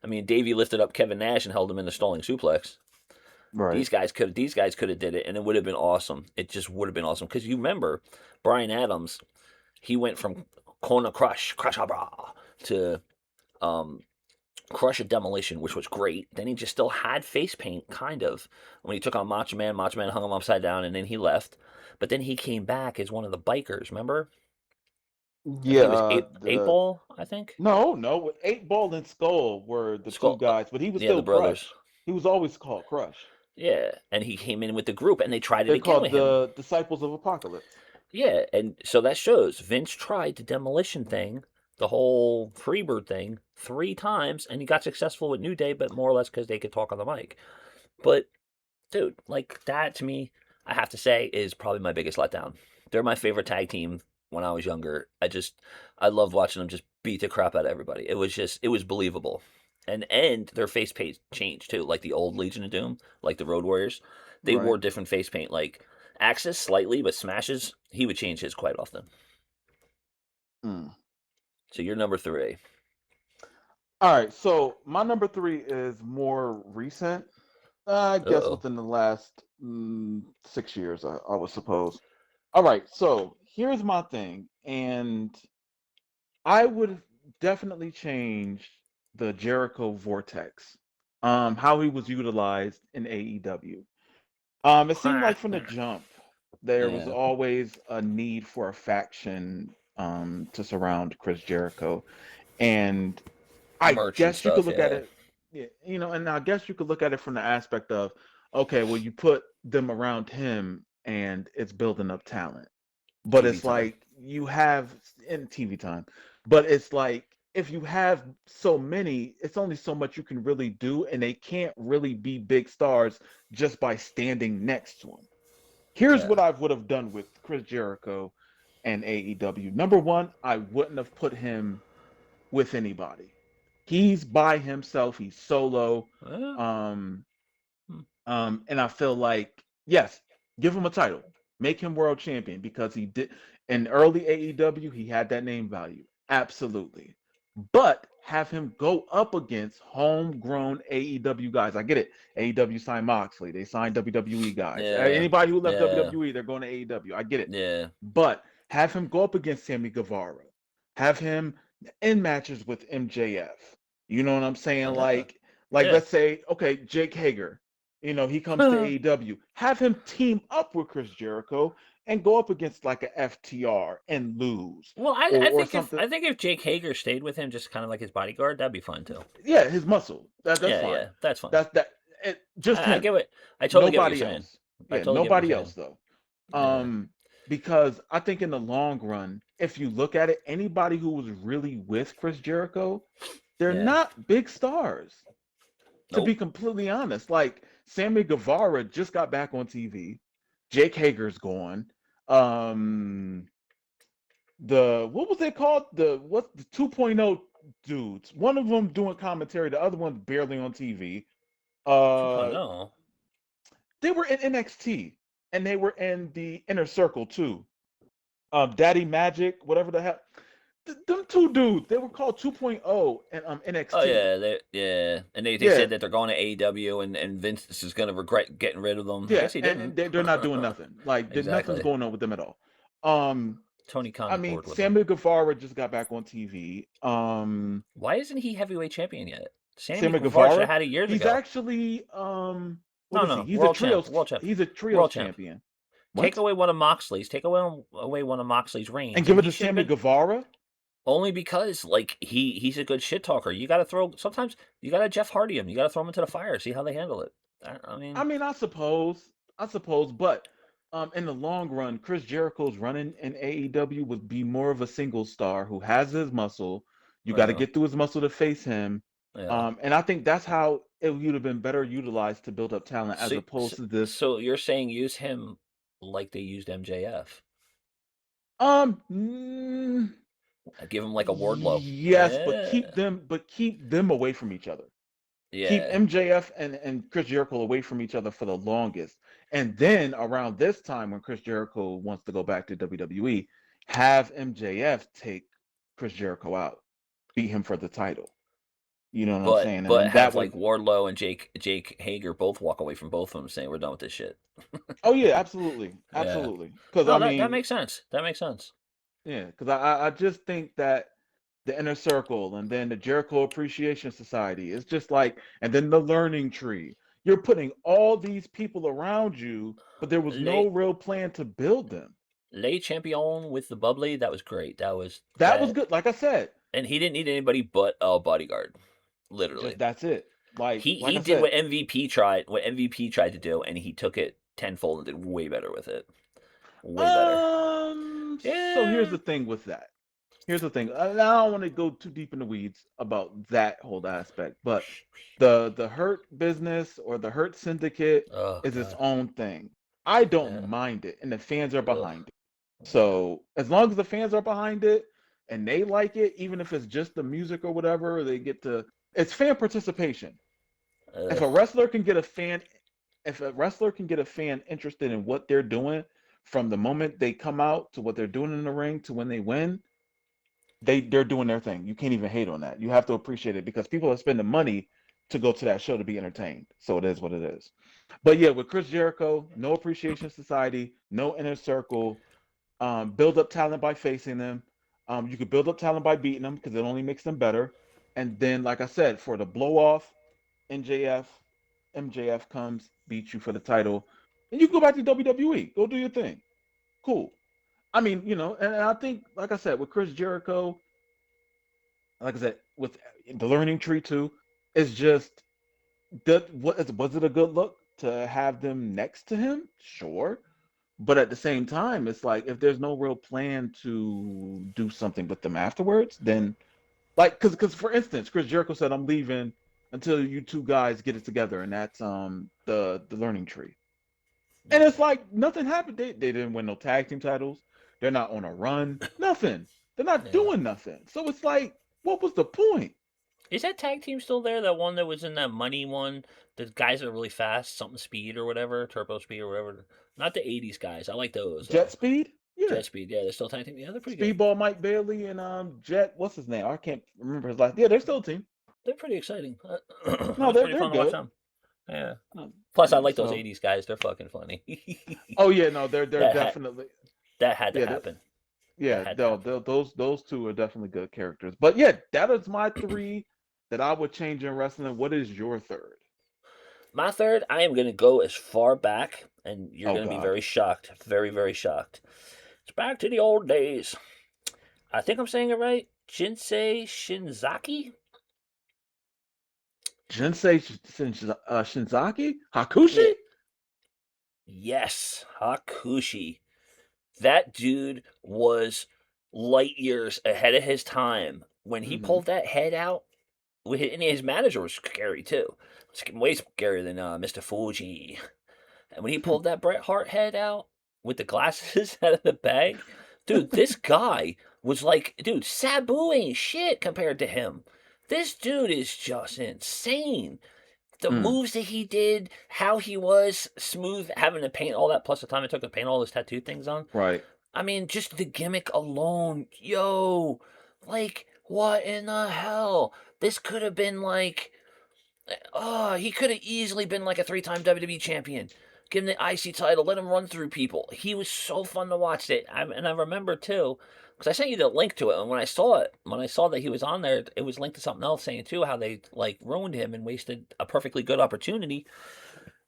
I mean, Davey lifted up Kevin Nash and held him in the stalling suplex. Right. These guys could have did it, and it would have been awesome. It just would have been awesome because you remember Brian Adams, he went from Kona Crush Abra to um, Crush a Demolition, which was great. Then he just still had face paint, kind of, when he took on Macho Man. Macho Man hung him upside down, and then he left. But then he came back as one of the bikers. Remember? I think Yeah. he was eight The ball. I think No, no. Eight Ball and Skull were the two Skull. guys, but he was Yeah, the still brothers. Crush. He was always called Crush. Yeah, and he came in with the group, and they tried it They're again called with him. the Disciples of Apocalypse. Yeah, and so that shows Vince tried the demolition thing, the whole Freebird thing, 3 times, and he got successful with New Day, but more or less because they could talk on the mic. But dude, like that to me, I have to say, is probably my biggest letdown. They're my favorite tag team when I was younger. I loved watching them just beat the crap out of everybody. It was believable. And their face paint changed too, like the old Legion of Doom, like the Road Warriors. They Right. wore different face paint, like Axis slightly, but Smashes, he would change his quite often. Mm. So you're number three. All right. So my number three is more recent. I Uh guess oh. within the last 6 years, I would suppose. All right, so here's my thing, and I would definitely change the Jericho Vortex, how he was utilized in AEW. It seemed like from the jump there was Yeah, always a need for a faction to surround Chris Jericho, and I merch and guess you could stuff. look at Yeah, it, yeah, and I guess you could look at it from the aspect of, okay, well, you put them around him, and it's building up talent. But TV it's time. like you have in TV time, but it's like if you have so many, it's only so much you can really do, and they can't really be big stars just by standing next to him. Here's Yeah. what I would have done with Chris Jericho and AEW. Number one, I wouldn't have put him with anybody. He's by himself. He's solo. Well, Um, hmm, and I feel like, yes, give him a title, make him world champion because he did in early AEW, he had that name value. Absolutely. But have him go up against homegrown AEW guys. I get it. AEW signed Moxley, they signed WWE guys. yeah, Anybody who left yeah, WWE, they're going to AEW. I get it. yeah. But have him go up against Sammy Guevara. Have him in matches with MJF. You know what I'm saying? Uh, Like yeah. let's say, okay, Jake Hager, he comes to AEW. Have him team up with Chris Jericho and go up against like a FTR and lose, Well, or something. I think if Jake Hager stayed with him, just kind of like his bodyguard, that'd be fine too. Yeah, his muscle. That's Yeah, fine. yeah, that's fine. That just I him. get what I totally get what you're Nobody saying. else. I Yeah, totally get what you're nobody saying. else though. Yeah, Um, because I think in the long run, if you look at it, anybody who was really with Chris Jericho, they're yeah. not big stars. To be Nope. completely honest, like Sammy Guevara just got back on TV. Jake Hager's gone. Um, the what was it called? The 2.0 dudes. One of them doing commentary, the other one's barely on TV. Uh, 2.0. they were in NXT and they were in the inner circle too. Daddy Magic, whatever the hell. Them two dudes, they were called 2.0 and Oh NXT. yeah, yeah, and they Yeah, said that they're going to AEW and Vince is going to regret getting rid of them. I yeah, guess he and didn't. they're not doing nothing. Like nothing's Exactly. going on with them at all. Um, Tony Khan I is mean, bored with them. Sammy Guevara just got back on TV. Why isn't he heavyweight champion yet? Sammy Sammy Guevara should Guevara, have had it years he's ago. actually what No, is he? no, world champ, world champ, He's a trios world champ. champion. Take What? away one of Moxley's, take away one of Moxley's And reigns, give and it he to should have Sammy been Guevara? only because like he's a good shit talker. You got to throw sometimes you got to Jeff Hardy him. You got to throw him into the fire. See how they handle it. I I mean, mean, I suppose, but in the long run, Chris Jericho's running in AEW would be more of a single star who has his muscle. You got to yeah, get through his muscle to face him, yeah. and I think that's how it would have been better utilized to build up talent as So, opposed so, to this. so you're saying use him like they used MJF? Um, mm, Give him like a Wardlow. yes, but Yeah, keep them away from each other. Keep yeah. MJF and Chris Jericho away from each other for the longest. And then around this time, when Chris Jericho wants to go back to WWE, have MJF take Chris Jericho out, beat him for the title. You know what I'm saying? And But then that have would like have. Wardlow and Jake Hager both walk away from both of them saying we're done with this shit. Oh yeah, absolutely, Yeah. absolutely. Because No, I that mean, makes sense. That makes sense. yeah, because I just think that the inner circle and then the Jericho Appreciation Society. It's just like, and then the learning tree. You're putting all these people around you, but there was no Le real plan to build them. Le Champion with the bubbly, that was great. That was That was that, good. Like I said, and he didn't need anybody but a bodyguard. just Literally, that's it. Like he I did said, what MVP tried to do, and he took it tenfold and did way better with it. Way better. so here's Yeah. the thing with that. Here's the thing. I don't want to go too deep in the weeds about that whole aspect, but the Hurt business or the Hurt Syndicate Oh is its god. own thing. I don't Yeah. mind it, and the fans are Ugh. behind it. So as long as the fans are behind it and they like it, even if it's just the music or whatever, they get to. It's fan participation. If Ugh. a wrestler can get a fan, if a wrestler can get a fan interested in what they're doing from the moment they come out to what they're doing in the ring to when they win, they're doing their thing. You can't even hate on that. You have to appreciate it because people are spending money to go to that show to be entertained. So it is what it is. But yeah, with Chris Jericho, no appreciation society, no inner circle. Build up talent by facing them. You could build up talent by beating them because it only makes them better. And then, like I said, for the blow off, NJF, MJF comes, beats you for the title, and you go back to WWE. Go do your thing. Cool. I mean, and I think, like I said, with Chris Jericho, like I said, with the learning tree too, it's just that was it a good look to have them next to him? Sure. But at the same time, it's like if there's no real plan to do something with them afterwards, then like because for instance, Chris Jericho said, "I'm leaving until you two guys get it together," and that's the learning tree. And it's Yeah. like nothing happened. They didn't win no tag team titles. They're not on a run. Nothing. They're not Yeah. doing nothing. So it's like, what was the point? Is that tag team still there? That one that was in that money one? The guys that are really fast, something speed or whatever, turbo speed or whatever. Not the '80s guys. I like those Jet though. Speed? Yeah. Jet speed. Yeah, they're still tag team. Yeah, they're pretty good. Speedball Mike Bailey and Jet, what's his name? I can't remember his last. Yeah, they're still a team. They're pretty exciting. It No, was pretty they're fun to watch good. them. Yeah. Plus, I Yeah, like those so '80s guys. They're fucking funny. oh yeah, no, they're that had definitely that had to yeah, happen. That yeah, had to happen. those two are definitely good characters. But yeah, that is my three that I would change in wrestling. What is your third? My third, I am going to go as far back, and you're Oh going to be God. very shocked. Very, very shocked. It's back to the old days. I think I'm saying it right. Jinsei Shinzaki? Shinzaki? Hakushi? Yeah. Yes, Hakushi. That dude was light years ahead of his time. When he Mm-hmm. pulled that head out, and his manager was scary too. It's way scarier than Mr. Fuji. And when he pulled that Bret Hart head out with the glasses out of the bag, dude, this guy was like, dude, Sabu ain't shit compared to him. This dude is just insane. The Mm, moves that he did, how he was smooth, having to paint all that, plus the time it took to paint all those tattoo things on. right. I mean, just the gimmick alone, yo, like, what in the hell? This could have been like, oh, he could have easily been like a three-time WWE champion. Give him the IC title, let him run through people. He was so fun to watch. And I remember too, because I sent you the link to it, and when I saw that he was on there, it was linked to something else saying too how they like ruined him and wasted a perfectly good opportunity.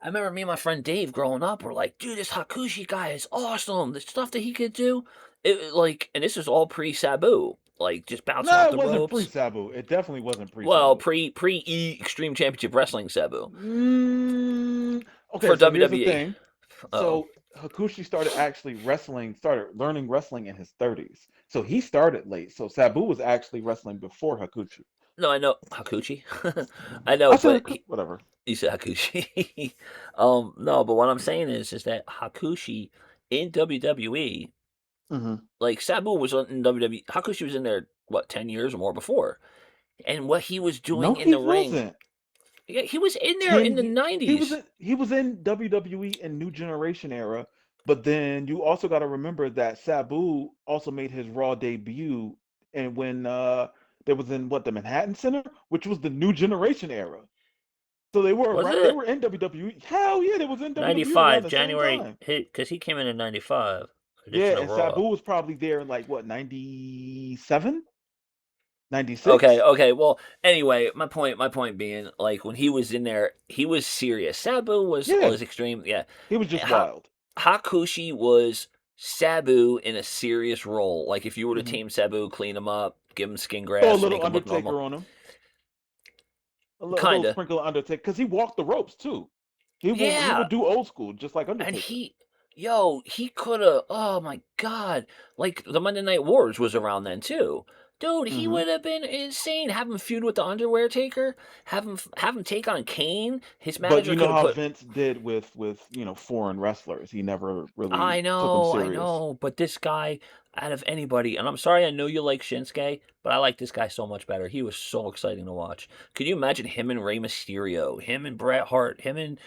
I remember me and my friend Dave growing up were like, dude, this Hakushi guy is awesome. The stuff that he could do, and this was all pre Sabu, like just bouncing No, off it the wasn't ropes. pre-Sabu. It definitely wasn't Well, pre-Sabu. pre Extreme Championship Wrestling Sabu Okay, for so here's the WWE. thing. Oh So Hakushi started learning wrestling in his 30s. So he started late. So Sabu was actually wrestling before Hakushi. no, I know Hakuchi. I know, I said but whatever. he said Hakushi. No, but what I'm saying is that Hakushi in WWE, Hmm. like Sabu was in WWE. Hakushi was in there what 10 years or more before, and what he was No, doing in he the ring. wasn't. Yeah, he was in there in 10 the he was '90s. in WWE in New Generation era, but then you also got to remember that Sabu also made his Raw debut and when there was in what the Manhattan Center, which was the New Generation era. So Was they it were in WWE. Hell yeah, they was in WWE around '95 the same January? time. Because he came in '95 Yeah, edition of and Raw. Sabu was probably there in like what 97, Okay, 96. okay. Well, anyway, my point being, like when he was in there, he was serious. Sabu Yeah, was extreme. Yeah, he was just ha- wild. Hakushi was Sabu in a serious role. Like if you were to Hmm. tame Sabu, clean him up, give him skin Throw a grass, little make him look normal. Undertaker on him. A little Kinda. sprinkle of Undertaker because he walked the ropes too. He Yeah, would do old school just like and Undertaker. he could have. Oh my god! Like the Monday Night Wars was around then too. Dude, he Hmm. would have been insane. Have him feud with the Underwear Taker. Have him take on Kane. His But manager you could know have how put. Vince did with foreign wrestlers. He never really took them I serious. know, but this guy, out of anybody, and I'm sorry, I know you like Shinsuke, but I like this guy so much better. He was so exciting to watch. Could you imagine him and Rey Mysterio, him and Bret Hart, him and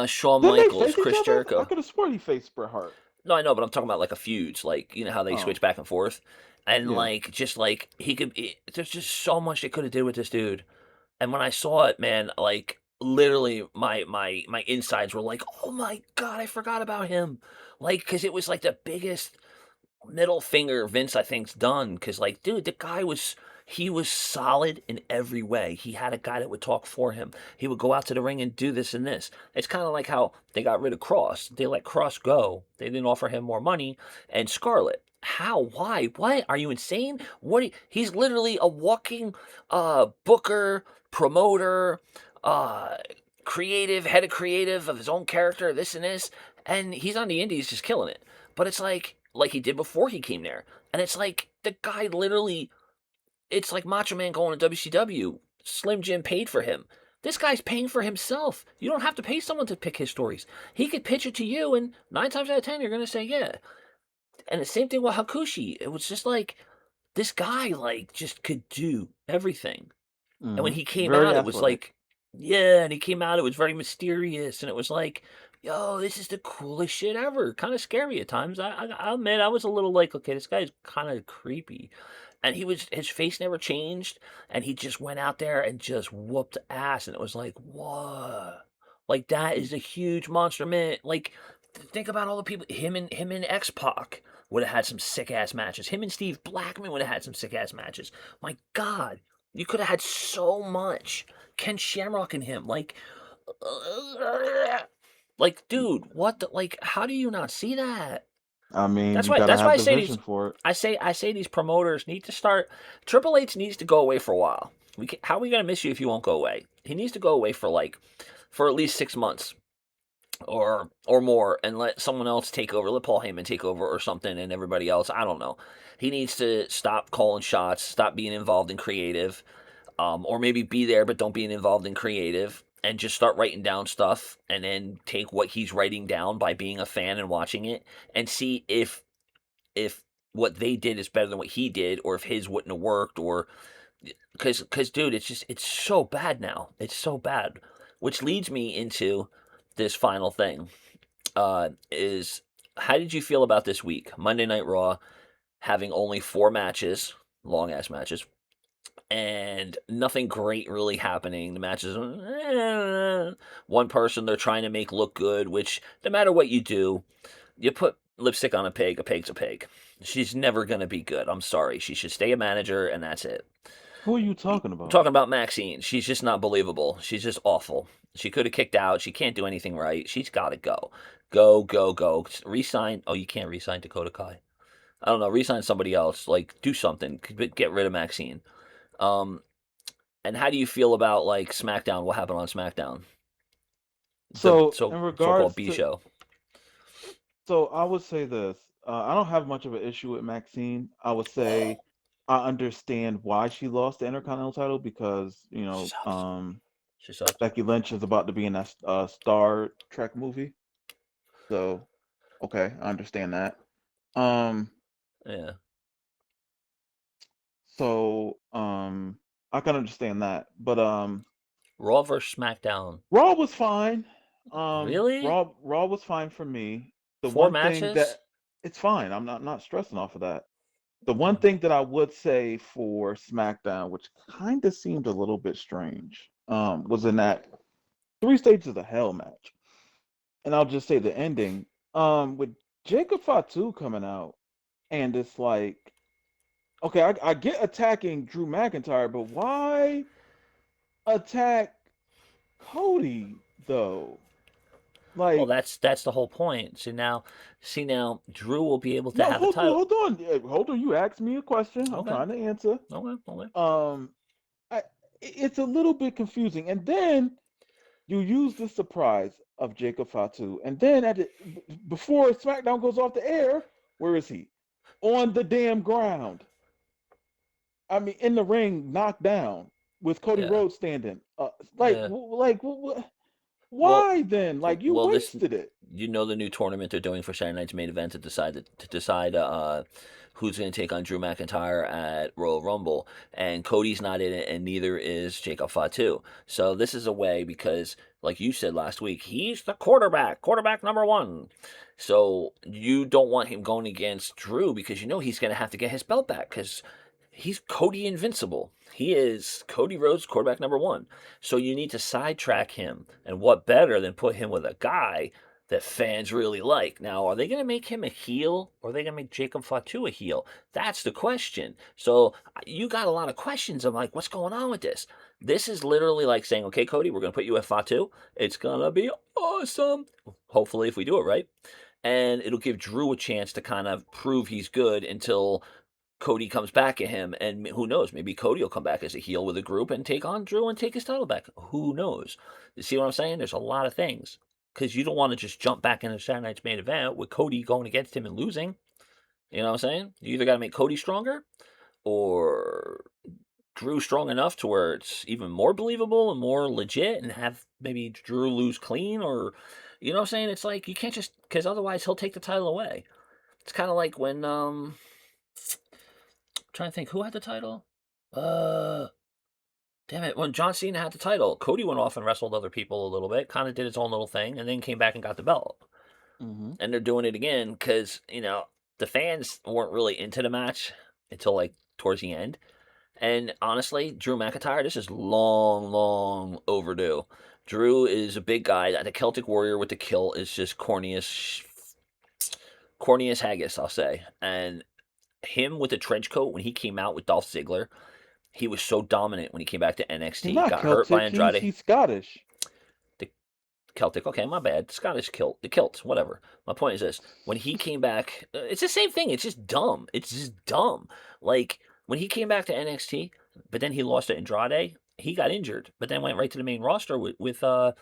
Shawn Didn't they Michaels, face each Chris other? I Jericho? could have sworn he faced Bret Hart. No, I know, but I'm talking about like a feuds, like you know how they Oh switch back and forth, and yeah. like just like there's just so much they could have did with this dude. And when I saw it, man, like literally my insides were like, oh my god, I forgot about him, like because it was like the biggest. middle finger Vince, I think's done because, like, dude, the guy was he was solid in every way. He had a guy that would talk for him. He would go out to the ring and do this and this. It's kind of like how they got rid of Cross. They let Cross go. They didn't offer him more money. And Scarlett, how? Why? What? Are you insane? He's literally a walking booker, promoter, uh creative, head of creative of his own character, this and this, and he's on the indies just killing it. But it's like he did before he came there. And it's like the guy literally, it's like Macho Man going to WCW. Slim Jim paid for him. This guy's paying for himself. You don't have to pay someone to pick his stories. He could pitch it to you, and 9 times out of 10, you're going to say, yeah. And the same thing with Hakushi. It was just like, this guy, like, just could do everything. And when he came Very out, it was athletic. like, yeah, and he came out, it was very mysterious, and it was like, yo, this is the coolest shit ever. Kind of scary at times. I'll admit, I was a little like, okay, this guy's kind of creepy. And his face never changed, and he just went out there and just whooped ass, and it was like, what? Like, that is a huge monster man. Like, think about all the people, him and X Pac would have had some sick ass matches. Him and Steve Blackman would have had some sick ass matches. My God, you could have had so much. Ken Shamrock and him, like, dude, what the, like, how do you not see that? I mean, That's you why. gotta That's why have I the say vision these. for it. I say these promoters need to start. Triple H needs to go away for a while. How are we gonna miss you if you won't go away? He needs to go away for at least 6 months or more, and let someone else take over. Let Paul Heyman take over or something, and everybody else. I don't know. He needs to stop calling shots, stop being involved in creative, or maybe be there but don't be involved in creative, and just start writing down stuff, and then take what he's writing down by being a fan and watching it, and see if what they did is better than what he did, or if his wouldn't have worked, or because dude, it's so bad now. It's so bad, which leads me into this final thing. Is How did you feel about this week, Monday Night Raw, having only 4 matches, long ass matches, and nothing great really happening? The matches, one person they're trying to make look good, which no matter what you do, you put lipstick on a pig's a pig. She's never going to be good. I'm sorry. She should stay a manager, and that's it. Who are you talking I'm about? talking about Maxine. She's just not believable. She's just awful. She could have kicked out. She can't do anything right. She's got to go. Go, go, go. Resign. Oh, you can't resign Dakota Kai. I don't know. Resign somebody else. Like, do something. Get rid of Maxine. Um, and how do you feel about, like, SmackDown? What happened on SmackDown? The So, in so-called regards B to, show. so I would say this. I don't have much of an issue with Maxine. I would say I understand why she lost the Intercontinental title because, She sucks. She sucks. Becky Lynch is about to be in that Star Trek movie. So, okay, I understand that. Um, Yeah. I can understand that. But Raw versus SmackDown. Raw was fine. Really? Raw was fine for me. The Four one thing matches? that it's fine. I'm not stressing off of that. The one Mm. thing that I would say for SmackDown, which kind of seemed a little bit strange, was in that 3 stages of hell match. And I'll just say the ending. With Jacob Fatu coming out, and it's like, okay, I get attacking Drew McIntyre, but why attack Cody though? Well, Like, that's the whole point. See now, Drew will be able to no, have a title. hold on, hold on. You asked me a question. I'm Okay, trying to answer. okay, okay. Um, it's a little bit confusing. And then you use the surprise of Jacob Fatu, and then before SmackDown goes off the air, where is he? On the damn ground. I mean, in the ring, knocked down with Cody Yeah, Rhodes standing. yeah. Well, Why then? Like, you well, this wasted it. the new tournament they're doing for Saturday night's main event to decide who's going to take on Drew McIntyre at Royal Rumble, and Cody's not in it, and neither is Jacob Fatu. So this is a way because, like you said last week, he's the quarterback number one. So you don't want him going against Drew because you know he's going to have to get his belt back because he's Cody Invincible. He is Cody Rhodes, quarterback number one. So you need to sidetrack him. And what better than put him with a guy? that fans really like. Now, are they going to make him a heel or are they going to make Jacob Fatu a heel? That's the question. So you got a lot of questions. I'm like, what's going on with this? This is literally like saying, okay, Cody, we're going to put you at Fatu. It's going to be awesome. Hopefully, if we do it right. And it'll give Drew a chance to kind of prove he's good until Cody comes back at him, and who knows? Maybe Cody will come back as a heel with a group and take on Drew and take his title back. Who knows? You see what I'm saying? There's a lot of things because you don't want to just jump back into Saturday Night's main event with Cody going against him and losing. You know what I'm saying? You either got to make Cody stronger or Drew strong enough to where it's even more believable and more legit, and have maybe Drew lose clean, or you know what I'm saying? It's like you can't just because otherwise he'll take the title away. It's kind of like when trying to think who had the title. Uh, Damn it! When John Cena had the title, Cody went off and wrestled other people a little bit, kind of did his own little thing, and then came back and got the belt. Mm-hmm. And they're doing it again because the fans weren't really into the match until like towards the end. And honestly, Drew McIntyre, this is long, long overdue. Drew is a big guy. The Celtic Warrior with the kilt is just corny as haggis, I'll say. And him with the trench coat when he came out with Dolph Ziggler, he was so dominant when he came back to He's NXT. not Got hurt by Celtic. He's Andrade. he's Scottish. The Celtic, okay, my bad. Scottish kilt, the kilt, whatever. My point is this: when he came back, it's the same thing. It's just dumb. It's just dumb. Like when he came back to NXT, but then he lost to Andrade. He got injured, but then went right to the main roster with Dolph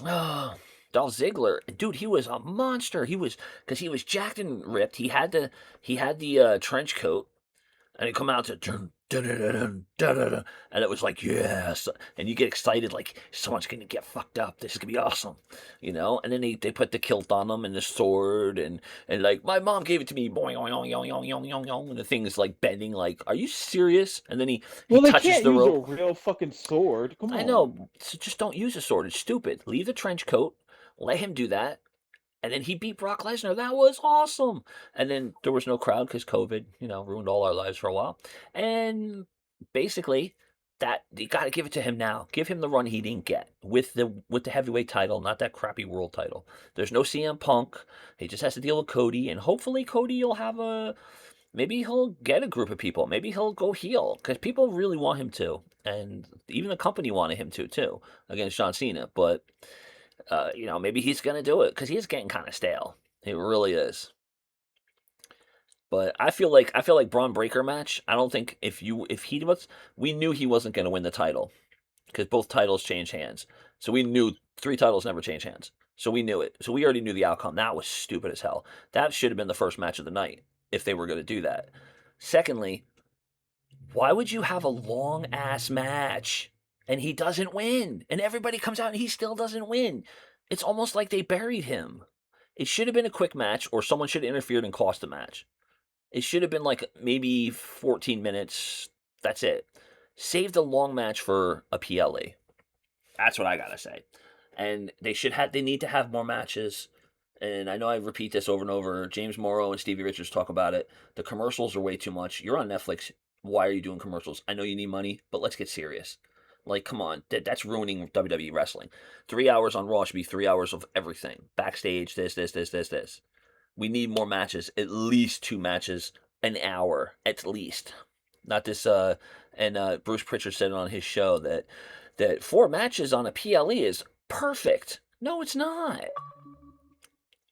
Ziggler. Dude, he was a monster. He was because he was jacked and ripped. He had the trench coat and it come out to dun, dun, dun, dun, dun, dun, dun, and it was like yes, and you get excited like someone's gonna get fucked up. This is gonna be awesome, And then they put the kilt on him and the sword and like my mom gave it to me, boing boing boing boing boing boing boing, and the thing is like bending. Like, are you serious? And then he Well, they touches can't the use a rope. real fucking sword. Come I on. know, so just don't use a sword. It's stupid. Leave the trench coat. Let him do that. And then he beat Brock Lesnar. That was awesome. And then there was no crowd because COVID, ruined all our lives for a while. And basically, that you got to give it to him now. Give him the run he didn't get with the heavyweight title, not that crappy world title. There's no CM Punk. He just has to deal with Cody, and hopefully Cody will have maybe he'll get a group of people. Maybe he'll go heel because people really want him to, and even the company wanted him to too against John Cena. But maybe he's gonna do it because he's getting kind of stale. It really is. But I feel like Braun Breaker match. I don't think if he was, we knew he wasn't gonna win the title because both titles change hands. So we knew three titles never change hands. So we knew it. So we already knew the outcome. That was stupid as hell. That should have been the first match of the night if they were gonna do that. Secondly, why would you have a long ass match and he doesn't win? And everybody comes out and he still doesn't win. It's almost like they buried him. It should have been a quick match or someone should have interfered and cost the match. It should have been like maybe 14 minutes. That's it. Save the long match for a PLE. That's what I gotta say. And they need to have more matches. And I know I repeat this over and over. James Morrow and Stevie Richards talk about it. The commercials are way too much. You're on Netflix. Why are you doing commercials? I know you need money, but let's get serious. Like, come on, that's ruining WWE wrestling. 3 hours on Raw should be 3 hours of everything. Backstage, this. We need more matches. At least two matches an hour, at least. Not this. And Bruce Pritchard said on his show that four matches on a PLE is perfect. No, it's not.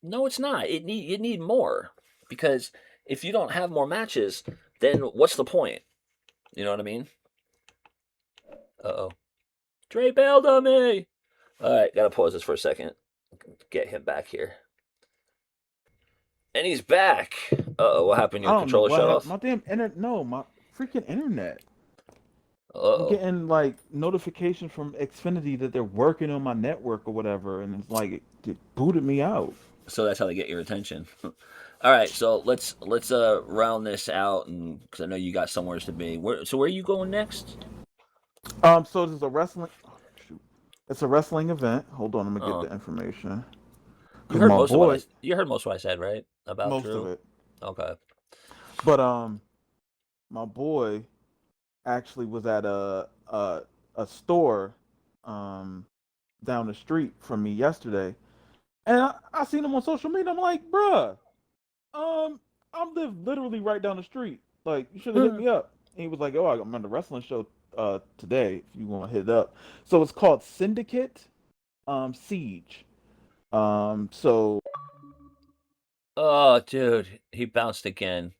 No, it's not. You need more because if you don't have more matches, then what's the point? You know what I mean? Uh oh. Dre bailed on me. All right, gotta pause this for a second. Get him back here. And he's back. Uh oh, what happened? I Your don't know controller what shut happened. off. My damn internet. No, my freaking internet. Uh I'm oh. getting like notifications from Xfinity that they're working on my network or whatever, and it's like it booted me out. So that's how they get your attention. All right, so let's round this out, and because I know you got somewhere to be. Where are you going next? So there's a wrestling. Oh, shoot, it's a wrestling event. Hold on, let me get Uh, the information. you Cause heard my most of what I boy, you heard most of what I said, right? About most of Drew. it, Okay. but my boy actually was at a store, um, down the street from me yesterday, And I seen him on social media. I'm like, bruh, um, I live literally right down the street. Like, you should have hit me up. And he was like, oh, I'm on the wrestling show today if you want to hit it up. So it's called Syndicate Siege. So Oh, dude, he bounced again.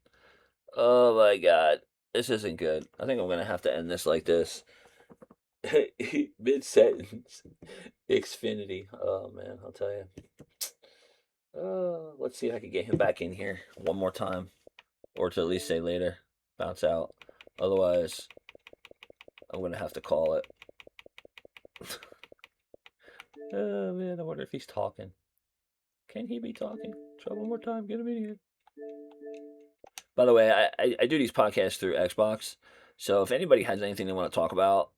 Oh my god. This isn't good. I think I'm gonna have to end this like this. Mid sentence. Xfinity. Oh man, I'll tell you. Let's see if I can get him back in here one more time. Or to at least say later. Bounce out. Otherwise, I'm gonna have to call it. Oh man, I wonder if he's talking. Can he be talking? Try one more time, get him in here. By the way, I do these podcasts through Xbox. So if anybody has anything they want to talk about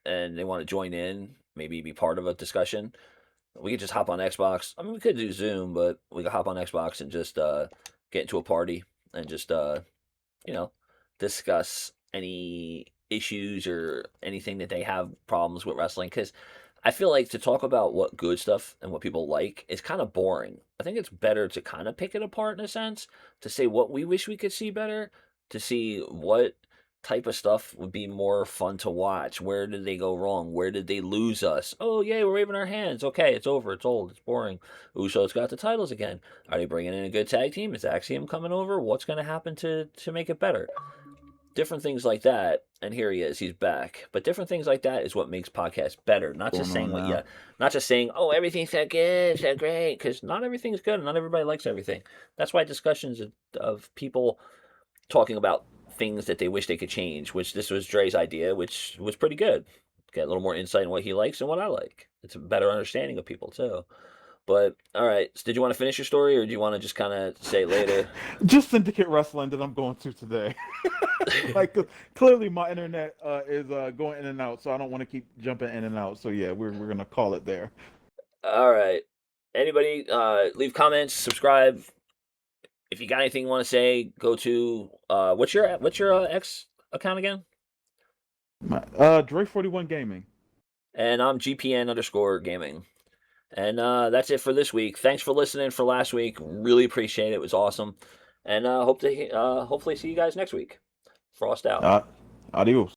and they want to join in, maybe be part of a discussion, we could just hop on Xbox. I mean, we could do Zoom, but we could hop on Xbox and just get into a party and just you know, discuss any issues or anything that they have problems with wrestling. Because I feel like to talk about what good stuff and what people like is kind of boring. I think it's better to kind of pick it apart in a sense, to say what we wish we could see better, to see what type of stuff would be more fun to watch. Where did they go wrong? Where did they lose us? Oh, yeah, we're waving our hands. Okay, it's over. It's old. It's boring. Usos got the titles again. Are they bringing in a good tag team? Is Axiom coming over? What's going to happen to make it better? Different things like that. And here he is. He's back. But different things like that is what makes podcasts better. Not just going saying on what now. you, not just saying, oh, everything's so good, so great, because not everything's good and not everybody likes everything. That's why discussions of people talking about things that they wish they could change, which this was Dre's idea, which was pretty good. Get a little more insight in what he likes and what I like. It's a better understanding of people too. But all right, so did you want to finish your story, or do you want to just kind of say later? Just Syndicate Wrestling that I'm going to today. Like clearly my internet is going in and out, so I don't want to keep jumping in and out. So yeah, we're gonna call it there. All right. Anybody leave comments, subscribe. If you got anything you want to say, go to what's your X account again? Dre 41 Gaming. And I'm GPN_gaming. And that's it for this week. Thanks for listening for last week. Really appreciate it. It was awesome. And hope to hopefully see you guys next week. Frost out. Uh, Adios.